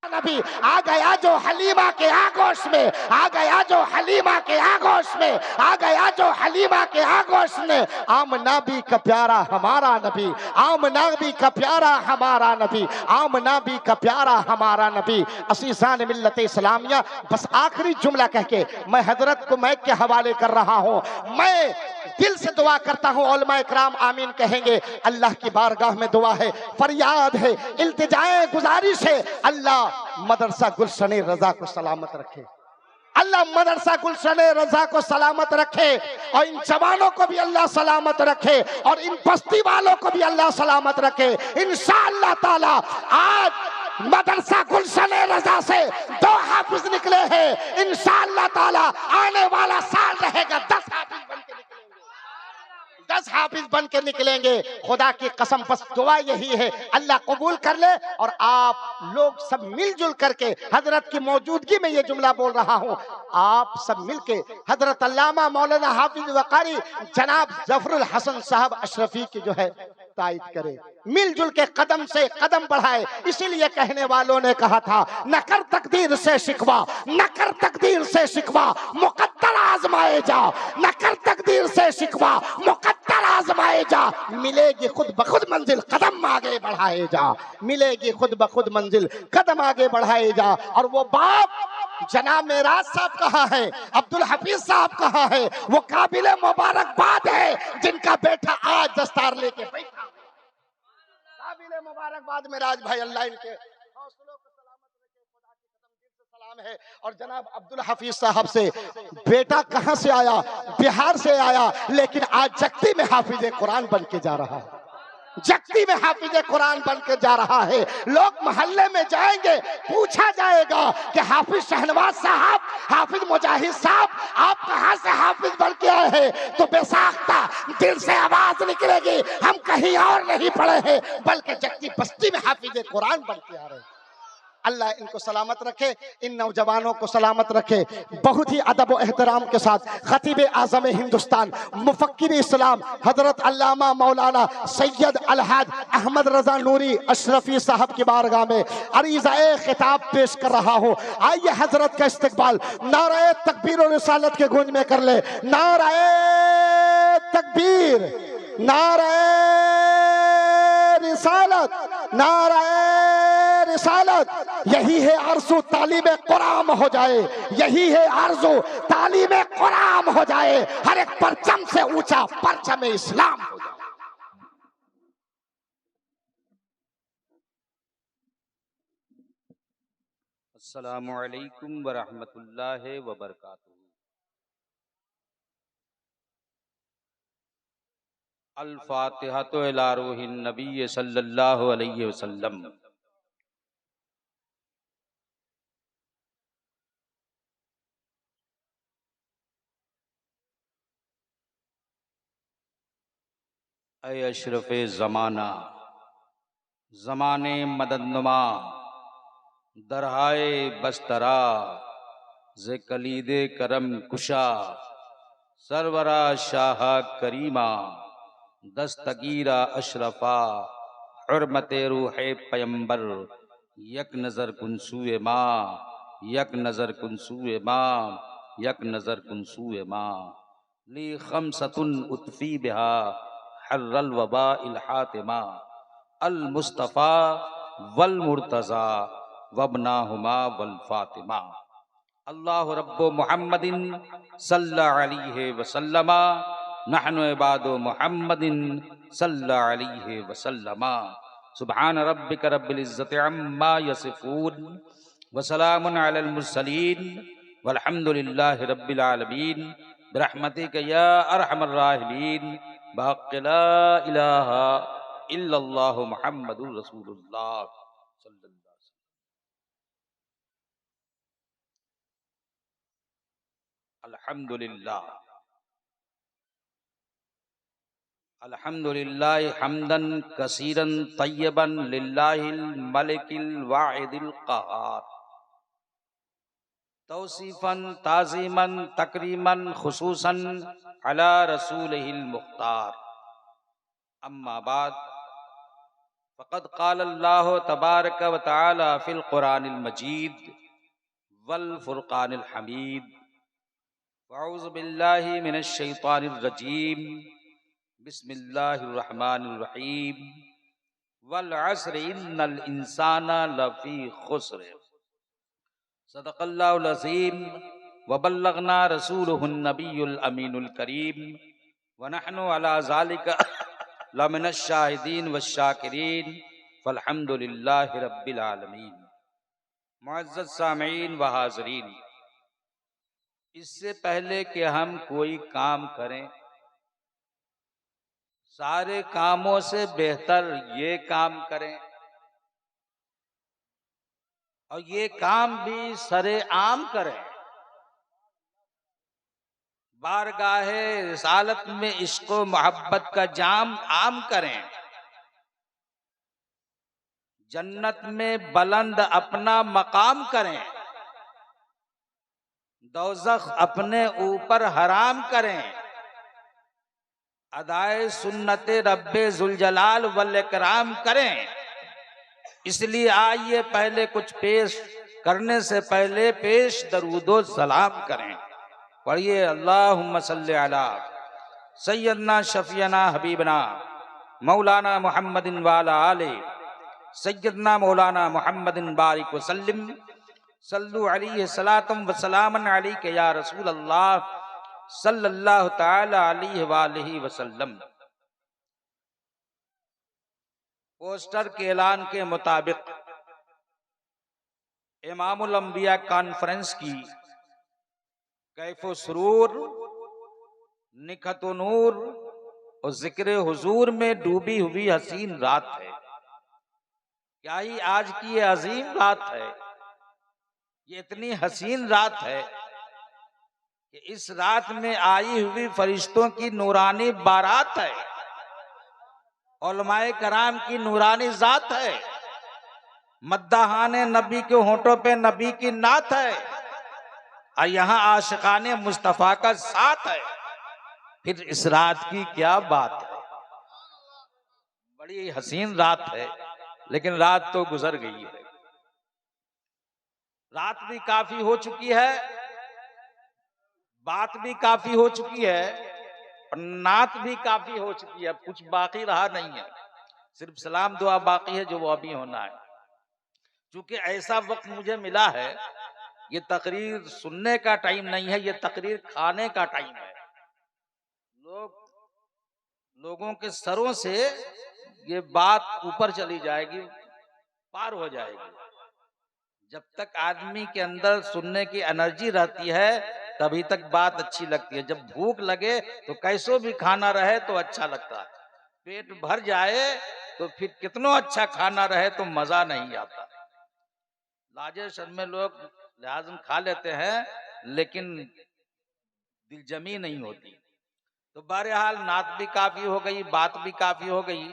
नबी आ गया जो हलीमा के आगोश में, आ गया जो हलीमा के आगोश में, आ गया जो हलीमा के आगोश में। आमना भी का प्यारा हमारा नबी, आमना भी का प्यारा हमारा नबी, आमना भी का प्यारा हमारा नबी। असीसान मिल्लत इस्लामिया। बस आखिरी जुमला कह के मैं हजरत को मैक के हवाले कर रहा हूँ। मैं दिल से दुआ करता हूँ, उलमा इकराम आमीन कहेंगे। अल्लाह की बारगाह में दुआ है, फरियाद है, इल्तिजाए गुजारिश है, अल्लाह मदरसा गुलशन रजा को सलामत रखे, अल्लाह मदरसा गुलशन रजा को सलामत रखे, और इन जवानों को भी अल्लाह सलामत रखे, और इन बस्ती वालों को भी अल्लाह सलामत रखे। इंशाअल्लाह ताला आज मदरसा गुलशन रजा से 2 हाफिज निकले हैं। इंशाअल्लाह ताला आने वाला साल रहेगा 10 हाफिज बन के निकलेंगे, 10 हाफिज बन के निकलेंगे। खुदा की कसम, बस दुआ यही है, अल्लाह कबूल कर ले। और आप लोग सब मिलजुल करके, हजरत की मौजूदगी में ये जुमला बोल रहा हूँ, आप सब मिलके हजरत अल्लामा मौलाना हाफिज वकारी जनाब जफरुल हसन साहब अशरफी की जो है तायद करे, मिलजुल के कदम से कदम बढ़ाए। इसीलिए कहने वालों ने कहा था, न कर तकदीर से शिकवा, न कर तकदीर से शिकवा, मुकद्दर आजमाए जा, न कर तकदीर से शिकवा, मुकद्दर आजमाए जा। मिलेगी खुद ब खुद मंजिल, कदम आगे बढ़ाए जा, मिलेगी खुद ब खुद मंजिल, कदम आगे बढ़ाए जा। और वो बाप जनाब मेराज साहब कहाँ है, अब्दुल हफीज साहब कहाँ है, वो काबिल मुबारकबाद है जिनका बेटा आज दस्तार लेके बैठा। काबिल मुबारकबाद मेराज भाई, अल्लाह इनके हौसलों को सलामत रखे, खुदा की कसम दिल से सलाम है। और जनाब अब्दुल हफीज साहब से, बेटा कहाँ से आया, बिहार से आया, लेकिन आज जगती में हाफिज कुरान बन के जा रहा है, जगती में हाफिज कुरान बन के जा रहा है। लोग मोहल्ले में जाएंगे, पूछा जाएगा कि हाफिज शहनवाज साहब, हाफिज मुजाहिद साहब, आप कहां से हाफिज बन के आए हैं, तो बेसाख्ता दिल से आवाज निकलेगी, हम कहीं और नहीं पढ़े हैं, बल्कि जगती बस्ती में हाफिज कुरान बन के आ रहे हैं। अल्लाह इनको सलामत रखे, इन नौजवानों को सलामत रखे। बहुत ही अदब व एहतराम के साथ खतीब आज़म हिंदुस्तान, मुफक्किर इस्लाम हजरत अल्लामा मौलाना सैयद अलहाज अहमद रजा नूरी अशरफी साहब की बारगाह में अरीज़ाए खिताब पेश कर रहा हूँ। आइए हजरत का इस्तकबाल नाराए तकबीर और रिसालत के गूंज में कर ले। नाराए तकबीर, नाराए रिसालत, नाराए रिसालत। यही है आरज़ू तालीम कुरान हो जाए, यही है आरज़ू तालीम कुरान हो जाए, हर एक परचम से ऊंचा परचम इस्लाम हो जाए। अस्सलामु अलैकुम व रहमतुल्लाहि व बरकातुहू। अल फातिहतु इला रूहिन नबी सल्लल्लाहु अलैहि वसल्लम। ऐ अशरफ़े ज़माना, ज़माने मददनुमा, दरहाए बस्तरा, ज़े कलीदे करम कुशा, सरवरा शाह करीमा, दस्तगीरा अशरफा, हुर्मते रूहे पैगंबर, यक नज़र कुनसूए माँ, यक नज़र कुनसूए माँ, यक नज़र कुनसूए माँ। ली खमसतुन उत्फी बिहा हर्रल वबा इल हातिमा, अल मुस्तफ़ा वल मुर्तज़ा वबनाहुमा वल फातिमा। अल्लाहु रब्बु मुहम्मदिन सल्लल्लाहु अलैहि वसल्लमा, नहनु इबादु मुहम्मदिन सल्लल्लाहु अलैहि वसल्लमा। सुब्हान रब्बिका रब्बिल इज्जति अम्मा यसिफून व सलामुन अलल मुरसलीन वल्हम्दुलिल्लाहि रब्बिल आलमीन बिरहमतिका या अरहमर राहिमीन बिहक़्क़ि ला इलाहा इल्लल्लाहु मुहम्मदुर रसूलुल्लाह सल्लल्लाहु अलैहि वसल्लम। अल्हम्दुलिल्लाह, अल्हम्दुलिल्लाह हम्दन कसीरन तय्यबन लिल्लाहिल मलिकिल वाहिदिल क़हार, तौसीफन ताज़ीमन तकरीमन खुसूसन अला रसूलिहिल मुख्तार। अम्मा बाद, फ़क़द क़ाल अल्लाह तबारक व तआला फ़िल क़ुरानिल मजीद वल फ़ुरक़ानिल हमीद। अऊज़ु बिल्लाहि मिनश शैतानिर रजीम। बिस्मिल्लाहिर रहमानिर रहीम। वल अस्र इन्नल इंसाना लफ़ी खुस्र। सदक़ल्लाहुल अज़ीम व बल्लगना रसूलुहुन नबियुल अमीनुल करीम व नहनु अला ज़ालिका लमिनश शाहिदीन वश्शाकिरीन वल्हम्दुलिल्लाहि रब्बिल आलमीन। मुअज़्ज़ज़ सामीईन व हाज़रीन, इससे पहले कि हम कोई काम करें, सारे कामों से बेहतर ये काम करें और ये काम भी सरेआम करें। बारगाहे रिसालत में इश्क व मोहब्बत का जाम आम करें। जन्नत में बुलंद अपना मकाम करें। दोज़ख अपने ऊपर हराम करें। अदाए सुन्नते रब्बे ज़ुलजलाल वल इकराम करें। इसलिए आइए पहले कुछ पेश करने से पहले पेश दरूदो सलाम करें। पढ़िए अल्लाहुम्मा सल्ली अला सय्यदना शफीना हबीबना मौलाना मुहम्मदिन वाला आले सय्यदना मौलाना मुहम्मदिन बारिक वसल्लिम सल्लु अलैहि सलातम व सलामन अलैका या रसूल अल्लाह सल्लल्लाहु तआला अलैहि वालिहि वसल्लम। पोस्टर के ऐलान के मुताबिक इमामुल अंबिया कॉन्फ्रेंस की कैफ़ो सुरूर, निखतो नूर और जिक्र हुजूर में डूबी हुई हसीन रात है। क्या ही आज की ये अजीम रात है। ये इतनी हसीन रात है कि इस रात में आई हुई फरिश्तों की नूरानी बारात है। उलमाए कराम की नूरानी जात है। मद्दाहाने नबी के होंठों पे नबी की नात है और यहाँ आशिकाने मुस्तफा का साथ है। फिर इस रात की क्या बात है। बड़ी हसीन रात है, लेकिन रात तो गुजर गई है। रात भी काफी हो चुकी है, बात भी काफी हो चुकी है और नात भी काफी हो चुकी है। अब कुछ बाकी रहा नहीं है, सिर्फ सलाम दुआ बाकी है जो वो अभी होना है। क्योंकि ऐसा वक्त मुझे मिला है, ये तकरीर सुनने का टाइम नहीं है, ये तकरीर खाने का टाइम है। लोगों के सरों से ये बात ऊपर चली जाएगी, पार हो जाएगी। जब तक आदमी के अंदर सुनने की एनर्जी रहती है तभी तक बात अच्छी लगती है। जब भूख लगे तो कैसो भी खाना रहे तो अच्छा लगता है। पेट भर जाए तो फिर कितना अच्छा खाना रहे तो मजा नहीं आता। लाजे शर्म में लोग लिहाजन खा लेते हैं लेकिन दिलजमी नहीं होती। तो बहरहाल नात भी काफी हो गई, बात भी काफी हो गई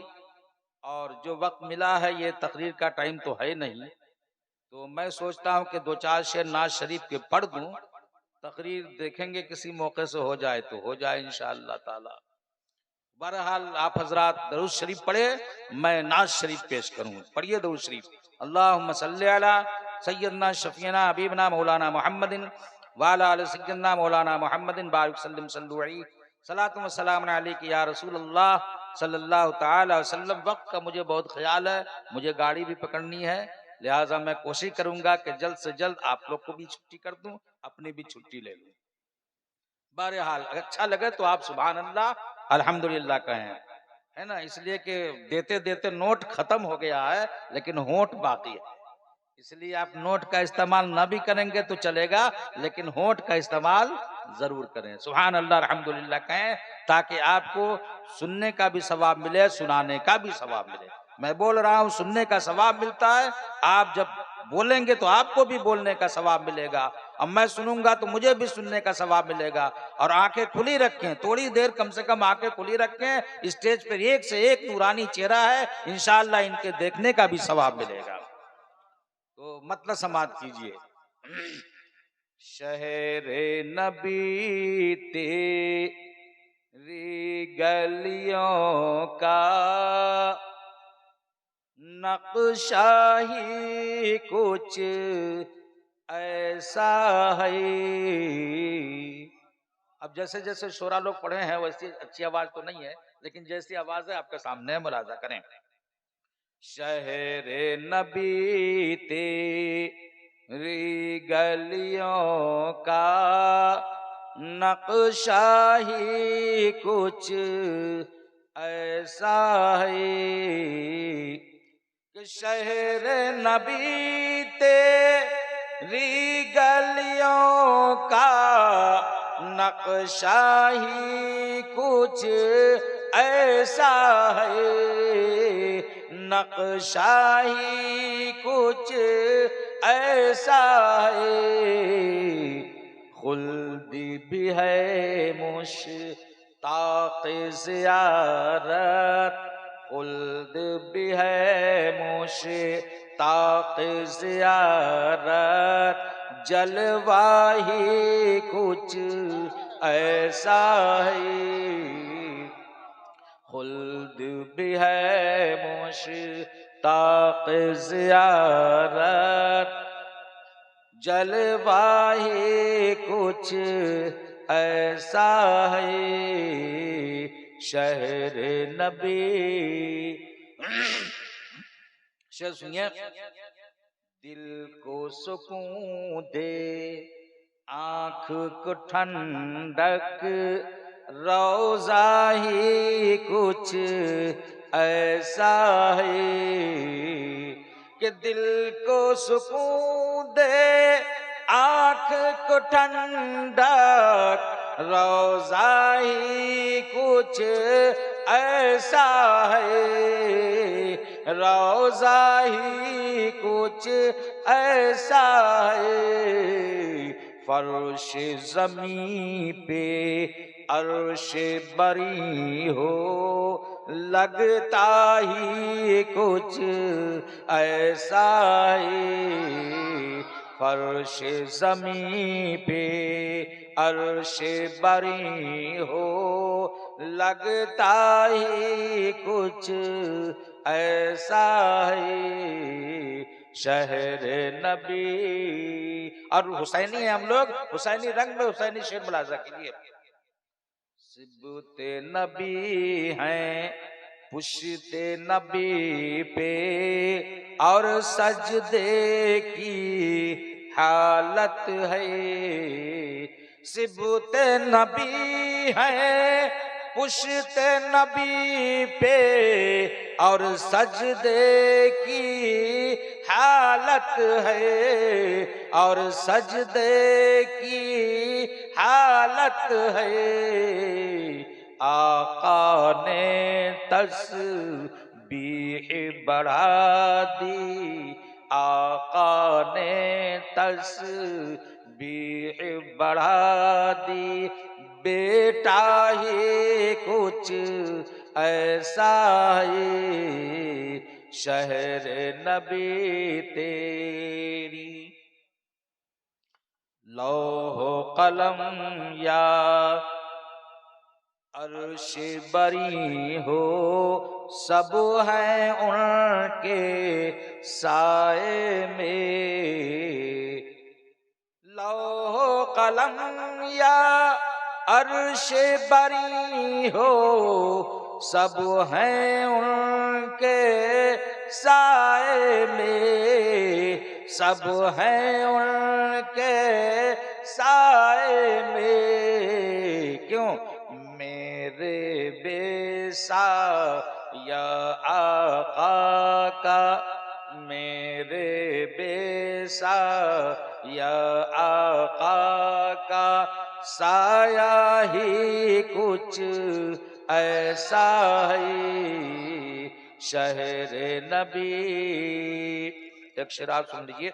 और जो वक्त मिला है ये तकरीर का टाइम तो है नहीं। तो मैं सोचता हूं कि दो चार शेर नाज शरीफ के पढ़ दूं। तकरीर देखेंगे किसी मौके से हो जाए तो हो जाए इंशाअल्लाह ताला। बहरहाल आप हजरात दरूद शरीफ पढ़े, मैं नाज शरीफ पेश करूं। पढ़िए दरूद शरीफ। अल्लाहुम्मा सल्ली अला सय्यदना शफीना हबीबना मौलाना मुहम्मदिन वाला आले सय्यदना मौलाना मुहम्मदिन बारिक सल्लम सल्लु अलैहि सलातु व सलाम अलैका या रसूल अल्लाह सल्लल्लाहु तआला अलैहि वसल्लम। वक्त का मुझे बहुत ख्याल है, मुझे गाड़ी भी पकड़नी है, लिहाजा मैं कोशिश करूंगा कि जल्द से जल्द आप लोग को भी छुट्टी कर दूं, अपनी भी छुट्टी ले लूं। बहरहाल अच्छा लगे तो आप सुभान अल्लाह अल्हम्दुलिल्लाह कहें, है ना। इसलिए कि देते देते नोट खत्म हो गया है लेकिन होंठ बाकी है। इसलिए आप नोट का इस्तेमाल ना भी करेंगे तो चलेगा, लेकिन होंठ का इस्तेमाल जरूर करें। सुभान अल्लाह अल्हम्दुलिल्लाह कहें ताकि आपको सुनने का भी सवाब मिले, सुनाने का भी सवाब मिले। मैं बोल रहा हूं सुनने का सवाब मिलता है, आप जब बोलेंगे तो आपको भी बोलने का सवाब मिलेगा और मैं सुनूंगा तो मुझे भी सुनने का सवाब मिलेगा। और आंखें खुली रखें, थोड़ी देर कम से कम आंखें खुली रखें। स्टेज पर एक से एक नूरानी चेहरा है, इंशाअल्लाह इनके देखने का भी सवाब मिलेगा। तो मतलब समाप्त कीजिए। शहरे नबी तेरी गलियों का नक्शा ही कुछ ऐसा है। अब जैसे जैसे शोरा लोग पढ़े हैं वैसी अच्छी आवाज तो नहीं है, लेकिन जैसी आवाज है आपके सामने मुलाजा करें। शहरे नबी तेरी गलियों का नक्शा ही कुछ ऐसा है कि शहर नबी तेरी गलियों का नक्शा ही कुछ ऐसा है, नक्शा ही कुछ ऐसा है। खुल्द भी है मुश्ताक़ ज़ियारत, खुल्द भी है मुश्ताक़ ज़ियारत, जलवा ही कुछ ऐसा है। खुल्द भी है मुश्ताक़ ज़ियारत, जलवा ही कुछ ऐसा है। शहर नबी शेर सुनिए। दिल को सुकून दे, आँख को ठंडक, रोज़ा ही कुछ ऐसा है कि दिल को सुकून दे, आँख को ठंडक, रोज़ा ही कुछ ऐसा है, रोज़ा ही कुछ ऐसा है। फर्श ज़मीं पे अर्श बरी हो, लगता ही कुछ ऐसा है। फर्श ज़मीं पे अर्श बरी हो, लगता ही कुछ ऐसा है। शहर नबी। और हुसैनी है हम लोग, हुसैनी रंग में हुसैनी शेर मुलाजा कीजिए। सिबते नबी हैं, पुश्ते नबी पे, और सजदे की हालत है। सिबते नबी हैं, पुश्ते नबी पे, और सजदे की हालत है, और सजदे की हालत है। आका ने तस्बीह बढ़ा दी, आका ने तस्बीह बढ़ा दी, बेटा ही कुछ ऐसा है। शहर नबी तेरी लौह कलम या अर्श बरी हो, सब हैं उनके साए में। लौह कलम या अर्श बरी हो, सब हैं उनके साए में, सब हैं उनके साए में। क्यों? मेरे बेसा या आका का, मेरे बेसा या आका का साया ही कुछ ऐसा है। शहर नबी। एक शेर आप सुन लीजिए।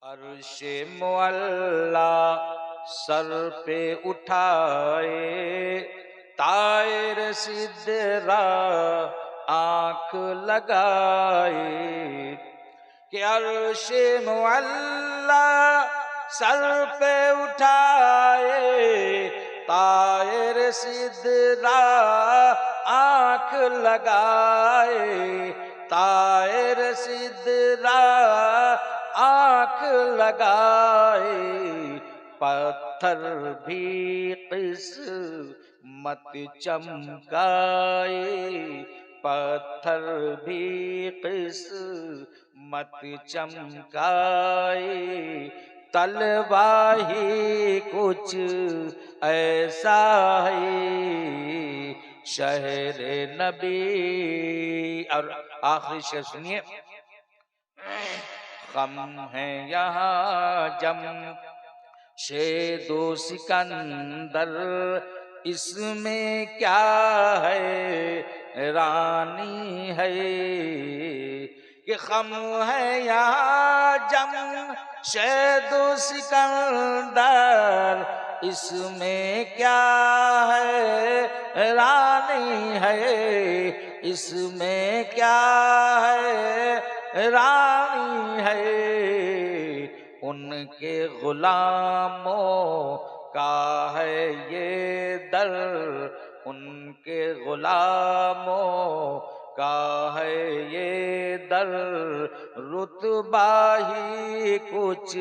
अर्श मुअल्ला सर पे उठाए, तायर सिदरा आंख लगाए, कि अर्श मुअल्ला सर पे उठाए, तायर सिदरा आंख लगाए, तायर सिदरा आंख लगाए, पत्थर भी किस्मत चमकाए, पत्थर भी किस्मत चमकाए, तलवाही कुछ ऐसा है शहर नबी। और आखिरी शेर सुनिए, गम है यहाँ जम शेदो सिकंदर, इसमें क्या है रानी है, कि गम है यहाँ जम शेदो सिकंदर, इसमें क्या है रानी है, इसमें क्या है रानी है, उनके गुलामों का है ये दर, उनके गुलामों का है ये दर, रुतबा ही कुछ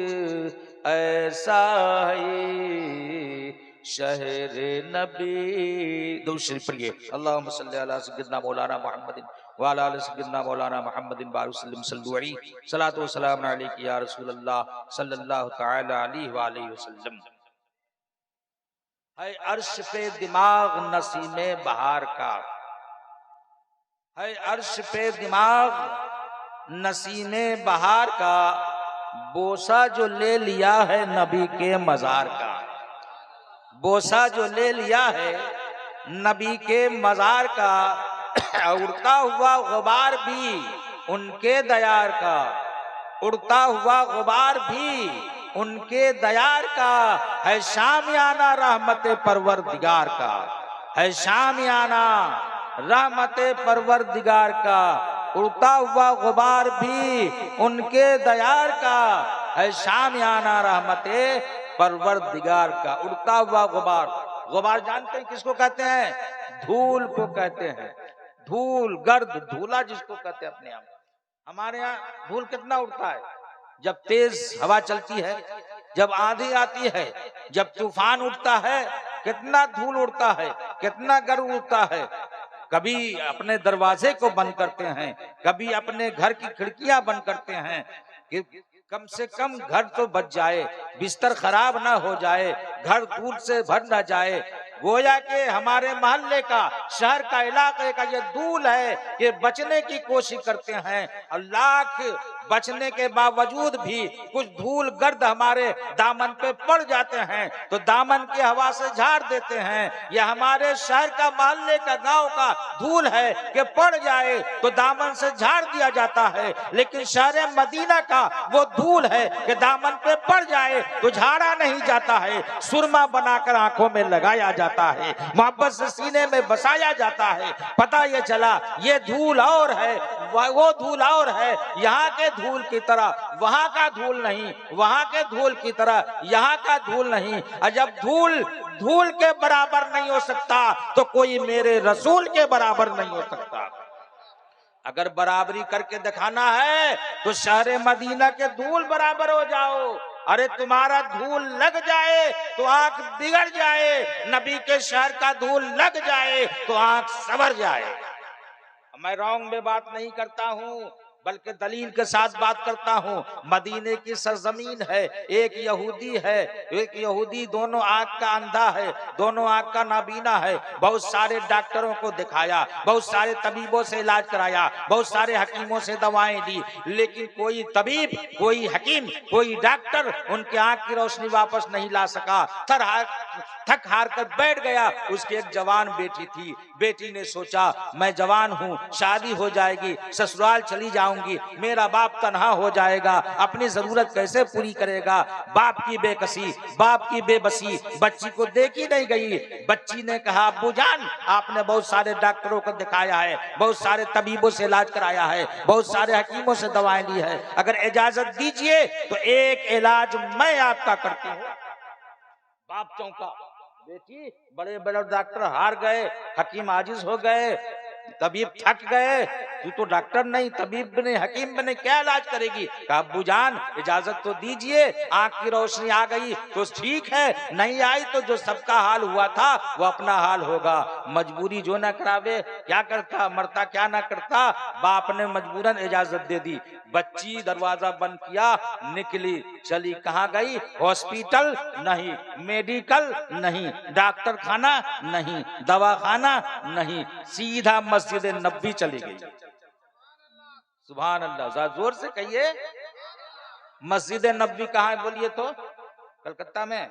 ऐसा है शहर नबी। दूसरी पढ़िए, अल्लाहुम्मा सल्ली अला सय्यिदना मौलाना मुहम्मदिन व अला आलि सय्यिदना मौलाना मुहम्मदिन बारिक वसल्लम, सल्लु अलैहि, सलातो व सलाम अलैका या रसूलल्लाह सल्लल्लाहु तआला अलैहि व आलिहि वसल्लम। है अर्श पे दिमाग नसीमे बहार का, है अर्श पे दिमाग नसीमे बहार का, बोसा जो ले लिया है नबी के मजार का, बोसा जो ले लिया है नबी के मजार का, उड़ता हुआ गुबार भी उनके दयार का, उड़ता हुआ गुबार भी उनके दयार का, है शामियाना रहमत परवरदिगार का, है शामियाना रहमत परवरदिगार का, उड़ता हुआ गुबार भी उनके दयार का, है शामियाना रहमत परवरदिगार का। उड़ता हुआ गुबार, गुबार जानते हैं किसको कहते हैं? धूल को कहते हैं, धूल, गर्द, धूला जिसको कहते हैं अपने यहाँ। हमारे यहाँ धूल कितना उड़ता है, जब तेज हवा चलती है, जब आंधी आती है, जब तूफान उठता है, कितना धूल उड़ता है, कितना गर्द उड़ता है। कभी अपने दरवाजे को बंद करते हैं, कभी अपने घर की खिड़कियां बंद करते हैं कि कम से कम घर तो बच जाए, बिस्तर खराब ना हो जाए, घर धूल से भर ना जाए। गोया के हमारे मोहल्ले का, शहर का, इलाके का ये धूल है कि बचने की कोशिश करते हैं, और लाख बचने के बावजूद भी कुछ धूल गर्द हमारे दामन पे पड़ जाते हैं तो दामन की हवा से झाड़ देते हैं। यह हमारे शहर का, मोहल्ले का, गांव का धूल है कि पड़ जाए तो दामन से झाड़ दिया जाता है, लेकिन शहर मदीना का वो धूल है कि दामन पे पड़ जाए तो झाड़ा नहीं जाता है, सुरमा बनाकर आंखों में लगाया जाता है, मोहब्बत से सीने में बसाया जाता है। पता ये चला ये धूल और है, वो धूल और है, यहाँ के धूल की तरह वहां का धूल नहीं, वहां के धूल की तरह यहाँ का धूल नहीं। और जब धूल धूल के बराबर नहीं हो सकता तो कोई मेरे रसूल के बराबर नहीं हो सकता। अगर बराबरी करके दिखाना है तो शहर मदीना के धूल बराबर हो जाओ। अरे तुम्हारा धूल लग जाए तो आंख बिगड़ जाए, नबी के शहर का धूल लग जाए तो आंख सवर जाए। मैं रॉन्ग में बात नहीं करता हूँ, बल्कि दलील के साथ बात करता हूँ। मदीने की सरजमीन है, एक यहूदी है, एक यहूदी दोनों आंख का अंधा है, दोनों आंख का नाबीना है। बहुत सारे डॉक्टरों को दिखाया, बहुत सारे तबीबों से इलाज कराया, बहुत सारे हकीमों से दवाएं दी, लेकिन कोई तबीब, कोई हकीम, कोई डॉक्टर उनके आंख की रोशनी वापस नहीं ला सका। थक हार कर बैठ गया। उसकी एक जवान बेटी थी, बेटी ने सोचा मैं जवान हूँ, शादी हो जाएगी, ससुराल चली जाऊंगी, मेरा बाप तन्हा हो जाएगा, अपनी जरूरत कैसे पूरी करेगा। बाप की बेकसी, बाप की बेबसी बच्ची को देखी नहीं गई। बच्ची ने कहा अब्बू जान आपने बहुत सारे डॉक्टरों को दिखाया है, बहुत सारे तबीबों से इलाज कराया है, बहुत सारे हकीमों से दवाएं ली है, अगर इजाजत दीजिए तो एक इलाज मैं आपका करती हूँ। बाप चौंका, बेटी बड़े बड़े डॉक्टर हार गए, हकीम आजिज हो गए, तबीब थक गए, तू तो डॉक्टर नहीं, तबीब बने, हकीम बने, क्या इलाज करेगी? कहा अब्बू जान इजाजत तो दीजिए, आंख की रोशनी आ गई तो ठीक है, नहीं आई तो जो सबका हाल हुआ था वो अपना हाल होगा। मजबूरी जो ना करावे क्या करता, मरता क्या ना करता। बाप ने मजबूरन इजाजत दे दी। बच्ची दरवाजा बंद किया, निकली, चली कहाँ गई? हॉस्पिटल नहीं, मेडिकल नहीं, डॉक्टर खाना नहीं, दवा खाना नहीं, सीधा मस्जिद नबी चली गई। सुभान अल्लाह, जरा जोर से कहिए। मस्जिद नबी कहाँ है बोलिए तो? कलकत्ता में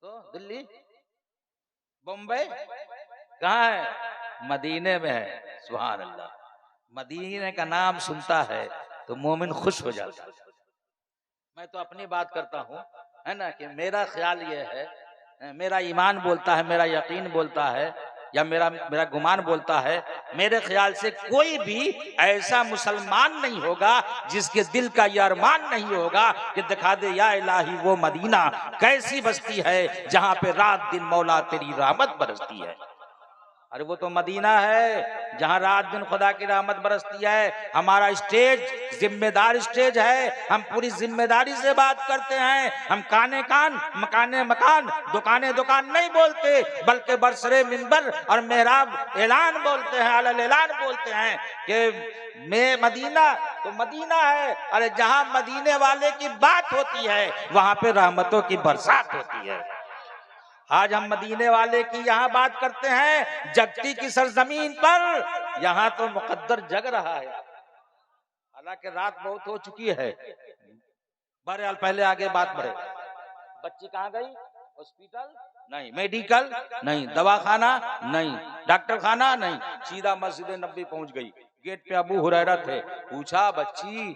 तो, दिल्ली, बम्बई, कहाँ है? मदीने में है। सुभान अल्लाह, मदीने का नाम सुनता है तो मोमिन खुश हो जाता है। मैं तो अपनी बात करता हूँ, है ना, कि मेरा ख्याल ये है, मेरा ईमान बोलता है, मेरा यकीन बोलता है, या मेरा गुमान बोलता है, मेरे ख्याल से कोई भी ऐसा मुसलमान नहीं होगा जिसके दिल का ये अरमान नहीं होगा कि दिखा दे या इलाही वो मदीना कैसी बस्ती है जहां पे रात दिन मौला तेरी रहमत बरसती है। अरे वो तो मदीना है जहां रात दिन खुदा की रहमत बरसती है। हमारा स्टेज जिम्मेदार स्टेज है, हम पूरी जिम्मेदारी से बात करते हैं। हम काने कान, मकाने मकान, दुकाने दुकान नहीं बोलते, बल्कि बरसरे मिंबर और मेहराब ऐलान बोलते हैं, अलल ऐलान बोलते हैं कि मैं मदीना तो मदीना है। अरे जहां मदीने वाले की बात होती है वहां पे रहमतों की बरसात होती है। आज हम मदीने वाले की यहाँ बात करते हैं, जगती की सरजमीन पर यहाँ तो मुकद्दर जग रहा है। हालांकि रात बहुत हो चुकी है। बहरहाल पहले आगे बात बढ़े। बच्ची कहाँ गई? हॉस्पिटल नहीं, मेडिकल नहीं, दवाखाना नहीं, डॉक्टर खाना नहीं, सीधा मस्जिद नबी पहुंच गई। गेट पे अबू हुरैरा थे। पूछा बच्ची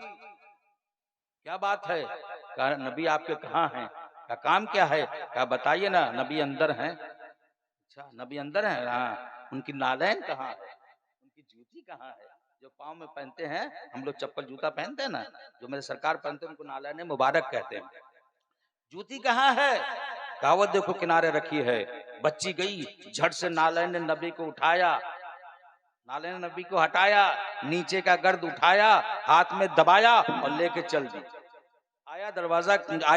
क्या बात है? कहा नबी आपके कहाँ हैं? का काम क्या है? क्या बताइए ना। नबी अंदर हैं। अच्छा नबी अंदर हैं, हाँ। उनकी नालैन कहाँ है? उनकी जूती कहाँ है? जो पाँव में पहनते हैं, हम लोग चप्पल जूता पहनते हैं ना, जो मेरे सरकार पहनते हैं उनको नालैन मुबारक कहते हैं। जूती कहाँ है? कहा वो देखो किनारे रखी है। बच्ची गई, झट से नालैन ने नबी को उठाया, नालैन नबी को हटाया, नीचे का गर्द उठाया, हाथ में दबाया और लेके चल दी।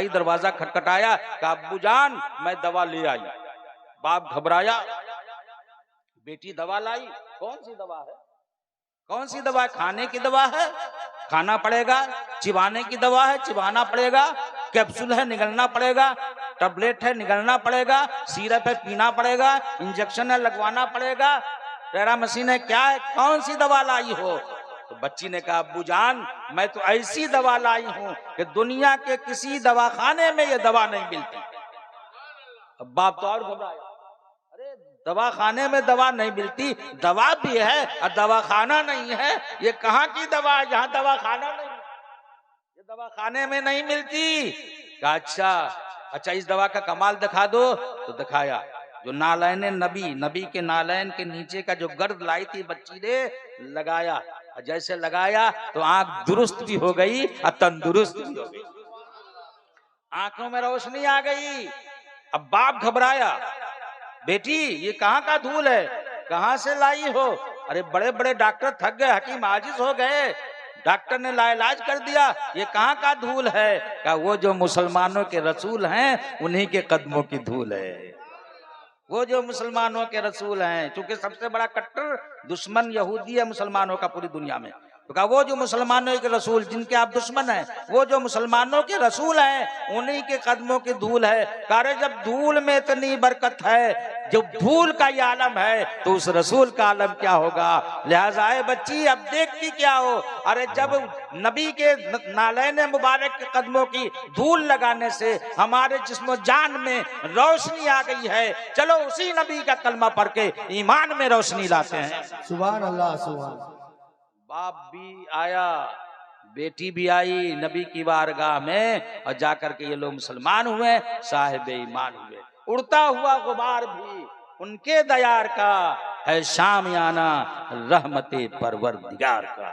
दरवाजा खटखटाया, कहा अब्बू जान मैं दवा ले आई। बाप घबराया, बेटी दवा लाई? कौन सी दवा है? कौन सी दवा है? खाने की दवा है, खाना पड़ेगा। चिबाने की दवा है, चिबाना पड़ेगा। कैप्सूल है, निगलना पड़ेगा। टैबलेट है, निगलना पड़ेगा। सिरप है, पीना पड़ेगा। इंजेक्शन है, लगवाना पड़ेगा। पैरा मशीन है, क्या है? कौन सी दवा लाई हो? तो बच्ची ने कहा अब्बू जान मैं तो ऐसी दवा लाई हूं कि दुनिया के किसी दवाखाने में ये दवा नहीं मिलती। अब बाप तो और घबराया, अरे दवाखाने में दवा नहीं मिलती, दवा भी है और दवाखाना नहीं है, ये कहाँ की दवा है? यहाँ दवाखाना नहीं, ये दवाखाने में नहीं मिलती। कहा अच्छा इस दवा का कमाल दिखा दो। तो दिखाया। जो नालैन नबी के नालैन के नीचे का जो गर्द लाई थी बच्ची ने, लगाया। जैसे लगाया तो आंख दुरुस्त भी हो गई और तंदुरुस्त भी हो गई, आंखों में रोशनी आ गई। अब बाप घबराया, बेटी ये कहाँ का धूल है, कहाँ से लाई हो? अरे बड़े बड़े डॉक्टर थक गए, हकीम आजिज हो गए, डॉक्टर ने लाइलाज कर दिया, ये कहाँ का धूल है? कहा वो जो मुसलमानों के रसूल हैं उन्हीं के कदमों की धूल है। वो जो मुसलमानों के रसूल हैं, क्योंकि सबसे बड़ा कट्टर दुश्मन यहूदी है मुसलमानों का पूरी दुनिया में। तो कहा वो जो मुसलमानों के रसूल जिनके आप दुश्मन हैं, वो जो मुसलमानों के रसूल हैं उन्हीं के कदमों की धूल है। कहा जब धूल में इतनी बरकत है, जब धूल का ये आलम है तो उस रसूल का आलम क्या होगा? लिहाजा है बच्ची अब देखती क्या हो? अरे जब नबी के नालैन मुबारक के कदमों की धूल लगाने से हमारे जिस्म जान में रोशनी आ गई है, चलो उसी नबी का कलमा पढ़ के ईमान में रोशनी लाते हैं। सुभान अल्लाह सुभान। बाप भी आया, बेटी भी आई नबी की बारगाह में, और जाकर के ये लोग मुसलमान हुए, साहिब ईमान हुए। उड़ता हुआ गुबार भी उनके दयार का है, शामियाना रहमते परवरदिगार का।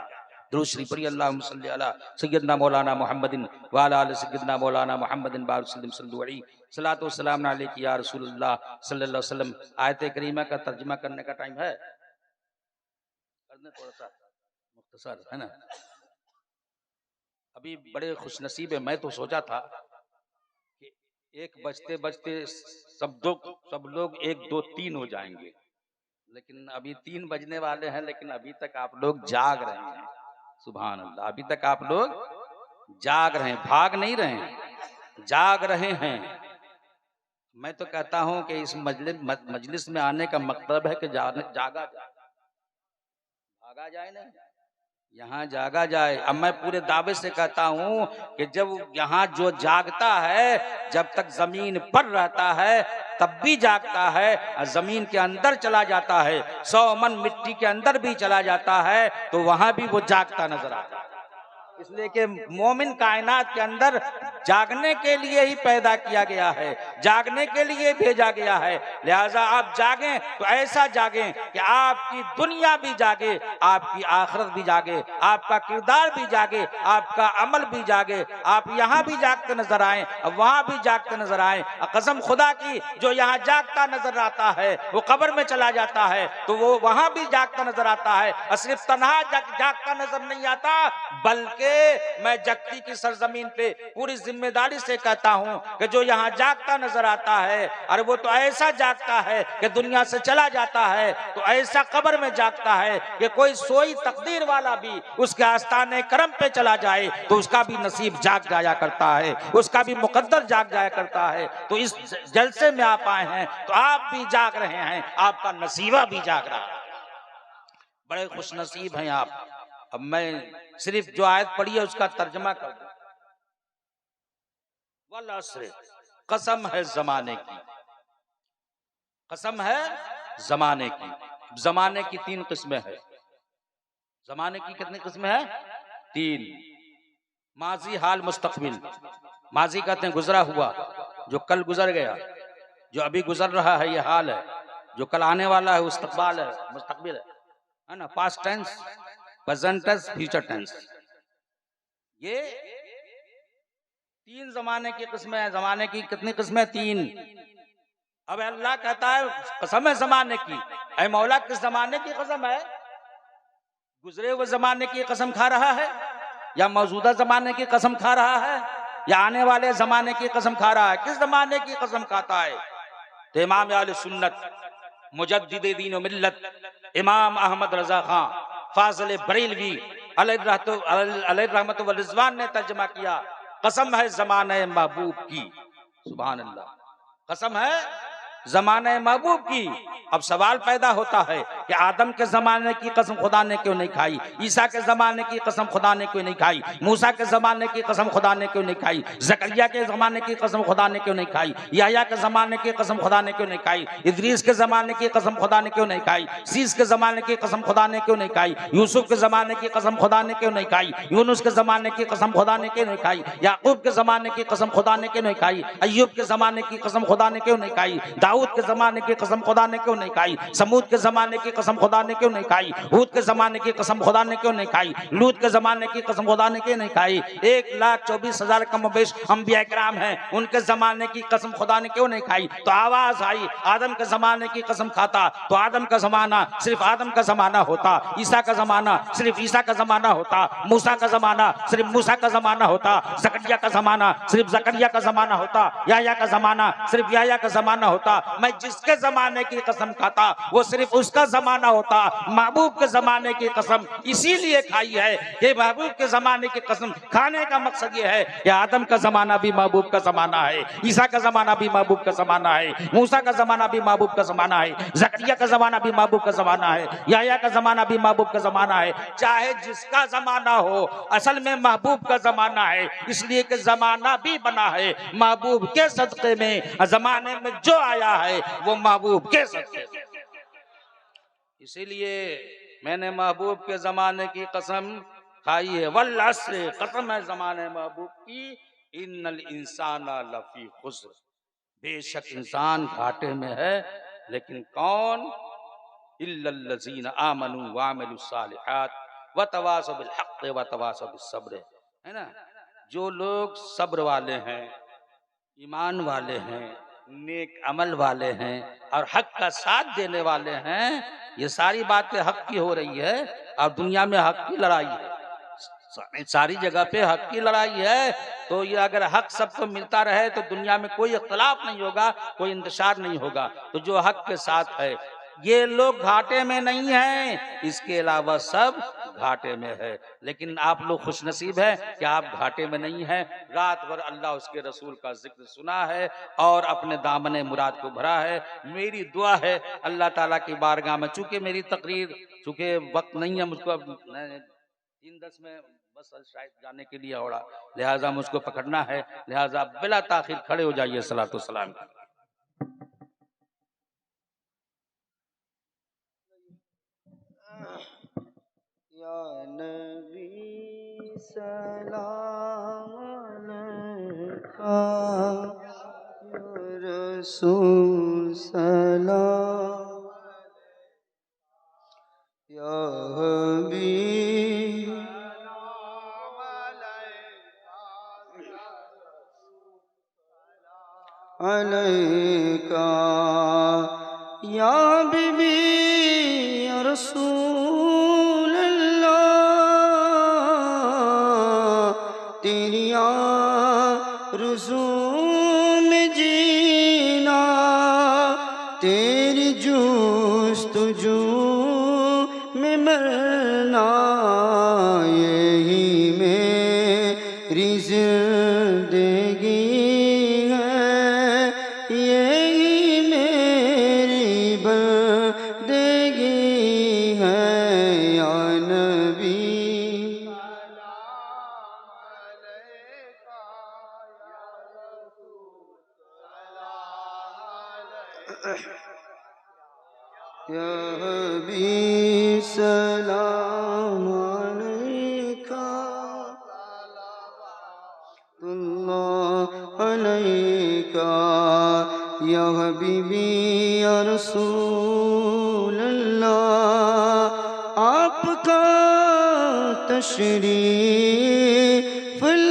दुरूद शरीफ पढ़िए, अल्लाहुम्मा सल्ली अला सय्यदना मौलाना मुहम्मदिन व अला आलि सय्यदना मौलाना मुहम्मदिन बारिक वसल्लम सल्लल्लाहु अलैहि सलातो व सलाम अलैका या रसूलुल्लाह सल्लल्लाहु अलैहि वसल्लम। आयत करीमा का तर्जुमा करने का टाइम है, करने थोड़ा सा मुख्तसर है ना। अभी बड़े खुशनसीब है, मैं तो सोचा था कि एक बजते बजते सब लोग 1 2 3 हो जाएंगे, लेकिन अभी 3 बजने वाले हैं, लेकिन अभी तक आप लोग जाग रहे हैं। सुभान अल्लाह, अभी तक आप लोग जाग रहे हैं, भाग नहीं रहे हैं, जाग रहे हैं। मैं तो कहता हूं कि इस मजलिस में आने का मतलब है कि जागा जाए, भागा जाए नहीं, यहाँ जागा जाए। अब मैं पूरे दावे से कहता हूं कि जब यहाँ जो जागता है, जब तक जमीन पर रहता है तब भी जागता है, जमीन के अंदर चला जाता है, 100 मन मिट्टी के अंदर भी चला जाता है तो वहां भी वो जागता नजर आता है। इसलिए कि मोमिन कायनात के अंदर जागने के लिए ही पैदा किया गया है, जागने के लिए भेजा गया है। लिहाजा आप जागें तो ऐसा जागें कि आपकी दुनिया भी जागे, आपकी आखिरत भी जागे, आपका किरदार भी जागे, आपका अमल भी जागे। आप यहाँ भी जागते नजर आए, वहां भी जागते नजर आए। कसम खुदा की, जो यहाँ जागता नजर आता है वो कब्र में चला जाता है तो वो वहां भी जागता नजर आता है। और सिर्फ तन्हा जागता नजर नहीं आता, बल्कि मैं जगती की सरजमीन पे पूरी जिम्मेदारी से कहता हूं कि जो यहाँ जागता नजर आता है, और वो तो ऐसा जागता है कि दुनिया से चला जाता है, तो ऐसा कब्र में जागता है कि कोई सोई तकदीर वाला भी उसके आस्थाने करम पे चला जाए तो उसका भी नसीब जाग जाया करता है, उसका भी मुकद्दर जाग जाया करता है। तो इस जलसे में आप आए हैं तो आप भी जाग रहे हैं, आपका नसीबा भी जाग रहा है। बड़े खुश नसीब हैं आप। अब मैं सिर्फ जो आयत पढ़ी है उसका तर्जमा कर दूं। वल अस्र, कसम है जमाने की, कसम है जमाने की। जमाने की 3 किस्में हैं। जमाने की कितनी किस्में हैं? 3। माजी, हाल, मुस्तकबिल। माजी कहते हैं गुजरा हुआ, जो कल गुजर गया। जो अभी गुजर रहा है ये हाल है, जो कल आने वाला है मुस्तकबाल है, मुस्तकबिल है ना। Past tense, present tense, future tense. ये 3 जमाने की किस्में हैं। जमाने की कितनी किस्में? 3। अब अल्लाह कहता है कसम है जमाने की। ऐ मौला, किस जमाने की कसम है? गुजरे हुए जमाने की कसम खा रहा है, या मौजूदा जमाने की कसम खा रहा है, या आने वाले जमाने की कसम खा रहा है? किस जमाने की कसम खाता है? तो इमाम आले सुन्नत, मुजद्दिद दीन व मिल्लत, इमाम अहमद रजा खां फाजिल बरेलवी अलैहि रहमत व रिजवान ने तर्जमा किया, कसम है जमाने महबूब की। सुभान अल्लाह, कसम है जमाने महबूब की। अब सवाल पैदा होता है कि आदम के जमाने की कसम खुदा ने क्यों नहीं खाई, ईसा के जमाने की कसम खुदा ने क्यों नहीं खाई, मूसा के जमाने की कसम खुदा ने क्यों नहीं खाई, जकरिया के जमाने की कसम खुदा ने क्यों नहीं खाई, याह्या के जमाने की कसम खुदा ने क्यों नहीं खाई, इदरीस के जमाने की कसम खुदा ने क्यों नहीं खाई, सीस के जमाने की कसम खुदा ने क्यों नहीं खाई, यूसुफ के जमाने की कसम खुदा ने क्यों नहीं खाई, यूनुस के जमाने की कसम खुदा ने क्यों नहीं खाई, याकूब के जमाने की कसम खुदा ने क्यों नहीं खाई, अय्यूब के जमाने की कसम खुदा ने क्यों नहीं खाई, दाऊद के जमाने की कसम खुदा ने क्यों नहीं खाई, समूद के जमाने की कसम खुदा ने क्यों नहीं खाई, हूद के जमाने की कसम खुदा ने क्यों नहीं खाई, लूत के जमाने की कसम खुदा ने क्यों नहीं खाई। 1,24,000 कम बेश अंबिया किराम हैं, उनके जमाने की कसम खुदा ने क्यों नहीं खाई। तो आवाज आई, आदम के जमाने की कसम खाता तो आदम का जमाना सिर्फ आदम का जमाना होता, ईसा का जमाना सिर्फ ईसा का जमाना होता, मूसा का जमाना सिर्फ मूसा का जमाना होता, जकरिया का जमाना सिर्फ जकरिया का जमाना होता, याह्या का जमाना सिर्फ याह्या का जमाना होता। मैं जिसके जमाने की कसम खाता वो सिर्फ उसका जमाना होता। महबूब के जमाने की कसम इसीलिए खाई है कि महबूब के जमाने की कसम खाने का मकसद ये है कि आदम का जमाना भी महबूब का जमाना है, ईसा का जमाना भी महबूब का जमाना है, मूसा का जमाना भी महबूब का जमाना है, जकरिया का जमाना भी महबूब का जमाना है, याह्या का जमाना भी महबूब का जमाना है। चाहे जिसका जमाना हो, असल में महबूब का जमाना है, इसलिए कि जमाना भी बना है महबूब के सदके में। जमाने में जो आया है वो महबूब के सदके में। इसीलिए मैंने महबूब के जमाने की कसम खाई है। वल अस्र, कसम है जमाने महबूब की, इन्नल इंसाना लफी खुस्र, बेशक इंसान घाटे में है, लेकिन कौन? इल्लल्लज़ीना आमनू व अमिलुस सालिहात, व तवासौ बिल हक़ व तवासौ बिस सब्र, है ना। जो लोग सब्र वाले हैं, ईमान वाले हैं, नेक अमल वाले हैं और हक का साथ देने वाले हैं, ये सारी बातें हक की हो रही है और दुनिया में हक की लड़ाई है, सारी जगह पे हक की लड़ाई है। तो ये अगर हक सबको मिलता रहे तो दुनिया में कोई इख्तलाफ नहीं होगा, कोई इंतशार नहीं होगा। तो जो हक के साथ है, ये लोग घाटे में नहीं हैं, इसके अलावा सब घाटे में है। लेकिन आप लोग खुशनसीब हैं कि आप घाटे में नहीं हैं। रात भर अल्लाह उसके रसूल का जिक्र सुना है और अपने दामने मुराद को भरा है। मेरी दुआ है अल्लाह ताला की बारगाह में, चूंकि मेरी तकरीर, चूंकि वक्त नहीं है मुझको, अब 3:10 में बस शायद जाने के लिए हो रहा, लिहाजा मुझको पकड़ना है, लिहाजा बिला ताखिर खड़े हो जाइए सलातो सलाम। या नबी सलाम अलैका, या रसूल सलाम, या हबीब अलैका, या बीबी या रसूल अल्लाह, तेरी आरज़ू में जीना, तेरी जुस्तजू में मरना, यही मेरी ज़िंदगी है, यही मेरी बंदगी है। या नबी या हबीब सलाम अलैका, अल्लाह अलैका, या हबीबी या रसूल अल्लाह। आपका तशरीफ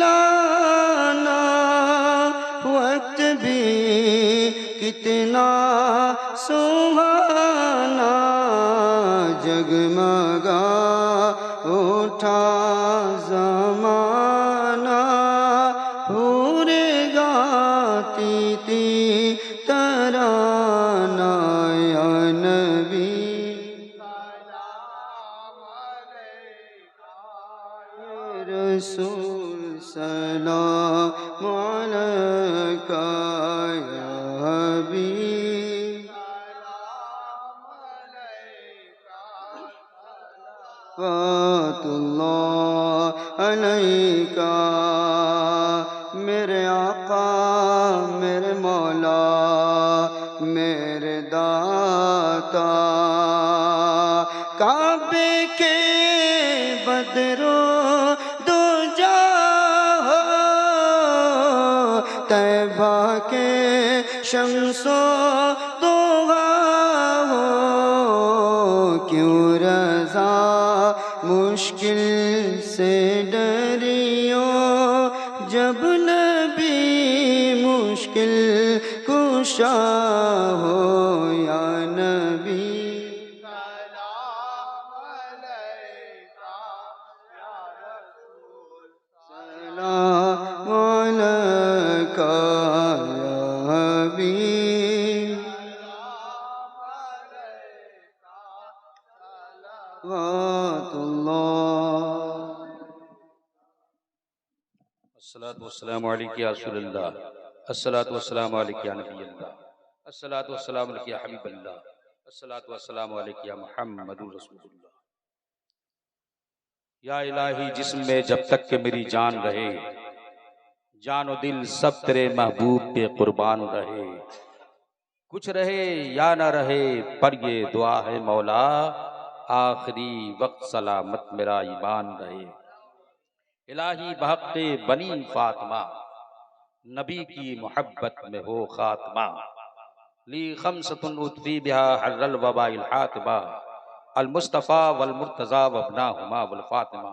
लाना वक्त भी कितना सुहाना, जगमगा उठा ज़माना, हूरे गाती थी तराना। या नबी या रसूल सलाम अलैका, या हबीब सलावतुल्लाह अलैका। मेरे आका, मेरे मौला, मेरे दाता, काबे के बदरो दो जाहो, तैबा के शम्सो दोहा हो, क्यों रज़ा मुश्किल से डरियो, जब नबी मुश्किल कुशा हो। या नबी सलाम अलैका, या रसूल सलाम अलैका, या हबीब अस्सलातु वस्सलामु अलैका या रसूलल्लाह, अस्सलातु वस्सलामु अलैका या नबीयल्लाह, अस्सलातु वस्सलामु अलैका या हबीबल्लाह, अस्सलातु वस्सलामु अलैका या मुहम्मदुर रसूलुल्लाह। या इलाही, जिस्म में जब तक के मेरी जान रहे, जानो दिल सब तेरे महबूब पे कुर्बान रहे। कुछ रहे या ना रहे पर ये दुआ है मौला, आखिरी वक्त सलामत मेरा ईमान रहे। इलाही बहक़्क़े बनी फातिमा, नबी की मोहब्बत में हो खात्मा। ली खमसतुन उतफी बिहा हर्रल वबाइल हातिमा, अल मुस्तफ़ा वल मुर्तज़ा वबनाहुमा वल फातिमा।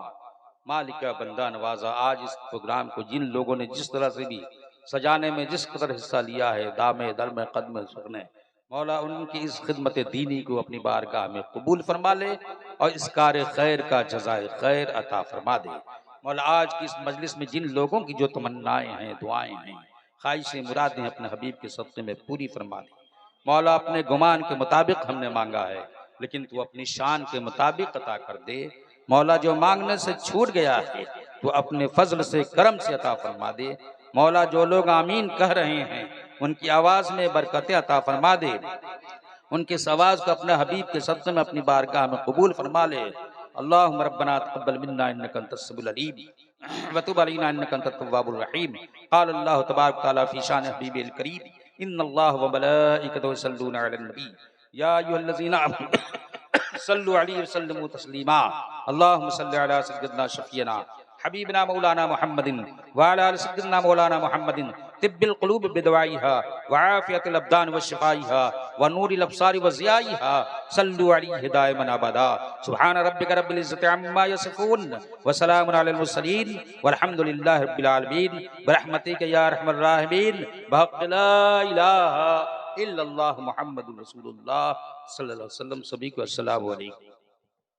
मालिका बंदा नवाजा, आज इस प्रोग्राम को जिन लोगों ने जिस तरह से भी सजाने में जिस कदर हिस्सा लिया है, दामे दरमे कदम सुखने, मौला उनकी इस खिदमत दीनी को अपनी बारगाह में कबूल फरमा ले और इस कार खैर का जज़ाए खैर अता फरमा दे। मौला आज की इस मजलिस में जिन लोगों की जो तमन्नाएं हैं, दुआएं हैं, ख्वाहिशें, मुरादें अपने हबीब के सदक़े में पूरी फरमा दे। मौला अपने गुमान के मुताबिक हमने मांगा है, लेकिन तू अपनी शान के मुताबिक अता कर दे। मौला जो मांगने से छूट गया है तो अपने फजल से करम से अता फरमा दे। मौला जो लोग आमीन कह रहे हैं उनकी आवाज़ में बरकत अता फरमा दे, उनके इस आवाज़ को अपने हबीब के सदक़े में अपनी बारगाह में कबूल फरमा ले। अल्लाहुम्मा रब्बना तक़ब्बल मिन्ना इन्नका अंतस समीउल अलीम व तुब अलैना इन्नका अंतत तव्वाबुर रहीम। क़ाल अल्लाहु तबारक व तआला फ़ी शान हबीबिल करीम, इन्नल्लाह व मलाइकतहु यसल्लूना अलन नबी या अय्युहल्लज़ीना आमनू सल्लु अलैहि व सल्लिमू तस्लीमा। अल्लाहुम्मा सल्लि अला सय्यिदिना शफ़ीना हबीबना मौलाना मुहम्मदिन व अला आलि सय्यिदिना मौलाना मुहम्मदिन तिब्बिल क़ुलूब बिदवाइहा व आफ़ियतिल अब्दान व शिफ़ाइहा व नूरिल अब्सारि व ज़ियाइहा। सल्लु अलैहि दाइमन अबदा। सुब्हान रब्बिका रब्बिल इज़्ज़ति अम्मा यसिफ़ून व सलामुन अलल मुरसलीन वल्हम्दुलिल्लाहि रब्बिल आलमीन बिरहमतिका या अरहमर राहिमीन बिहक़्क़ि ला इलाहा इल्लल्लाह मुहम्मदुर रसूलुल्लाह सल्लल्लाहु अलैहि वसल्लम। सभी को अस्सलामु अलैकुम।